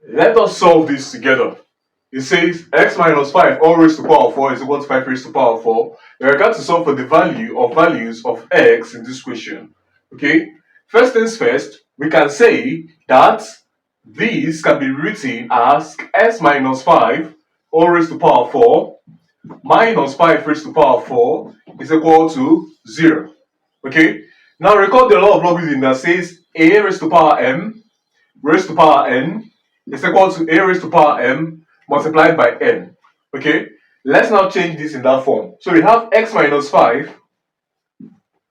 Let us solve this together. It says x minus 5 all raised to the power of 4 is equal to 5 raised to the power of 4. We are going to solve for the value of values of x in this question. Okay, first things first, we can say that this can be written as x minus 5 all raised to the power of 4 minus 5 raised to the power of 4 is equal to 0. Okay, now recall the law of logarithm that says a raised to the power m raised to the power n is equal to a raised to the power m multiplied by n. Okay, let's now change this in that form. So we have x minus 5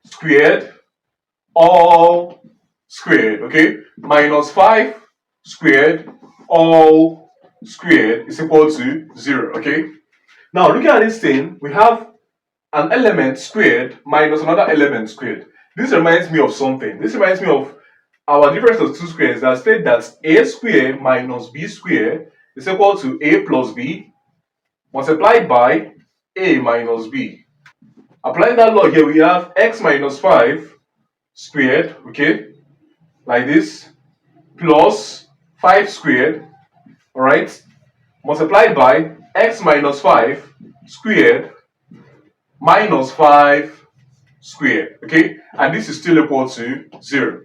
squared all squared, okay, minus 5 squared all squared is equal to 0. Okay, now looking at this thing, we have an element squared minus another element squared. This reminds me of something. This reminds me of our difference of two squares that state that a squared minus b squared is equal to a plus b multiplied by a minus b. Applying that law here, we have x minus 5 squared, okay, like this, plus 5 squared, alright, multiplied by x minus 5 squared minus 5 squared, okay, and this is still equal to 0.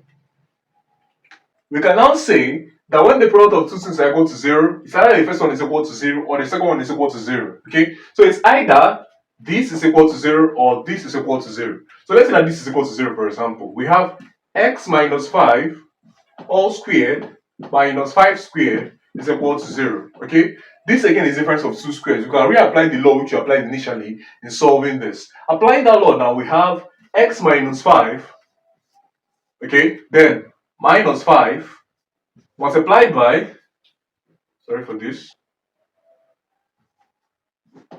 We can now say that when the product of two things are equal to 0, it's either the first one is equal to 0 or the second one is equal to 0. Okay, so it's either this is equal to 0 or this is equal to 0. So let's say that this is equal to 0, for example. We have x minus 5 all squared minus 5 squared is equal to 0. Okay, this again is the difference of two squares. You can reapply the law which you applied initially in solving this. Applying that law now, we have x minus 5, okay, then minus 5 multiplied by, sorry for this,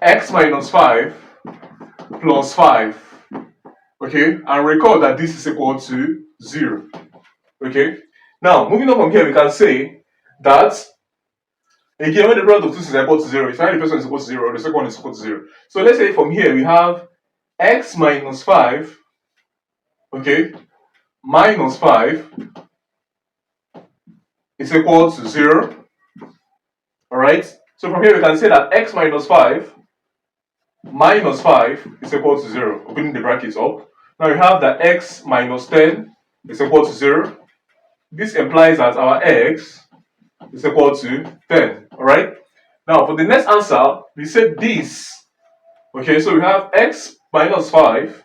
x minus 5 plus 5, okay, and recall that this is equal to 0. Okay, now moving on from here, we can say that again when the product of two is equal to 0, it's either the first one is equal to 0 or the second one is equal to 0. So let's say from here we have x minus 5, okay, minus 5 is equal to 0. Alright, so from here we can say that x minus 5 minus 5 is equal to 0. Opening the brackets up. Now we have that x minus 10 is equal to 0. This implies that our x is equal to 10. Alright, now for the next answer, we said this. Okay, so we have x minus 5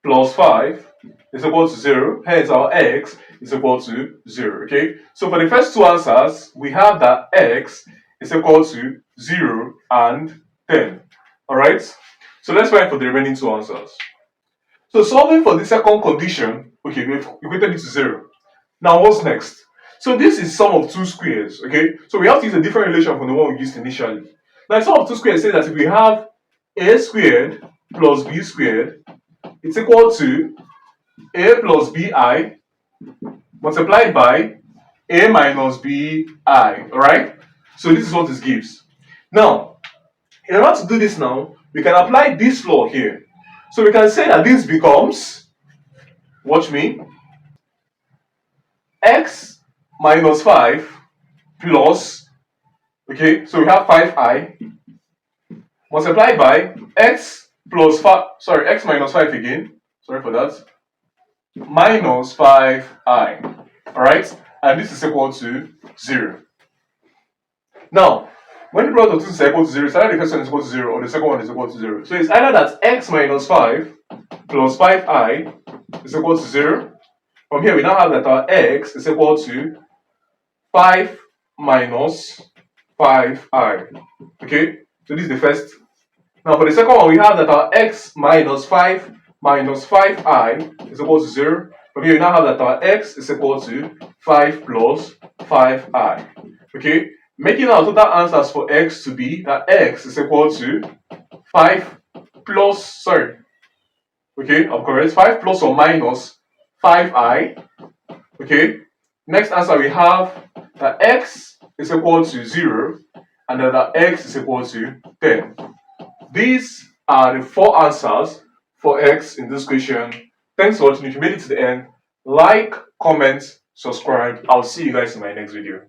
plus 5 is equal to 0, hence our x is equal to 0. Okay, so for the first two answers, we have that x is equal to 0 and 10. Alright, so let's find for the remaining two answers. So solving for the second condition, okay, we've equated it to 0. Now what's next? So this is sum of two squares, okay, so we have to use a different relation from the one we used initially. Now sum of two squares says that if we have a squared plus b squared, it's equal to a plus bi multiplied by a minus bi. Alright, so this is what this gives. Now in order to do this now, we can apply this law here. So we can say that this becomes, watch me, x minus 5 plus, okay, so we have 5i multiplied by x plus 5, sorry, x minus 5 again, sorry for that, minus 5i. Alright, and this is equal to 0. Now when the product of two is equal to 0, it's either the first one is equal to 0 or the second one is equal to 0. So it's either that x minus 5 plus 5i is equal to 0. From here we now have that our x is equal to 5 minus 5i. Okay, so this is the first. Now for the second one, we have that our x minus 5 minus 5i is equal to 0. From here we now have that our x is equal to 5 plus 5i. Okay, making our total answers for x to be that x is equal to 5 plus, sorry, okay, I'm correct, 5 plus or minus 5i. Okay, next answer we have that x is equal to 0 and that x is equal to 10. These are the four answers for x in this question. Thanks for watching. If you made it to the end, like, comment, subscribe. I'll see you guys in my next video.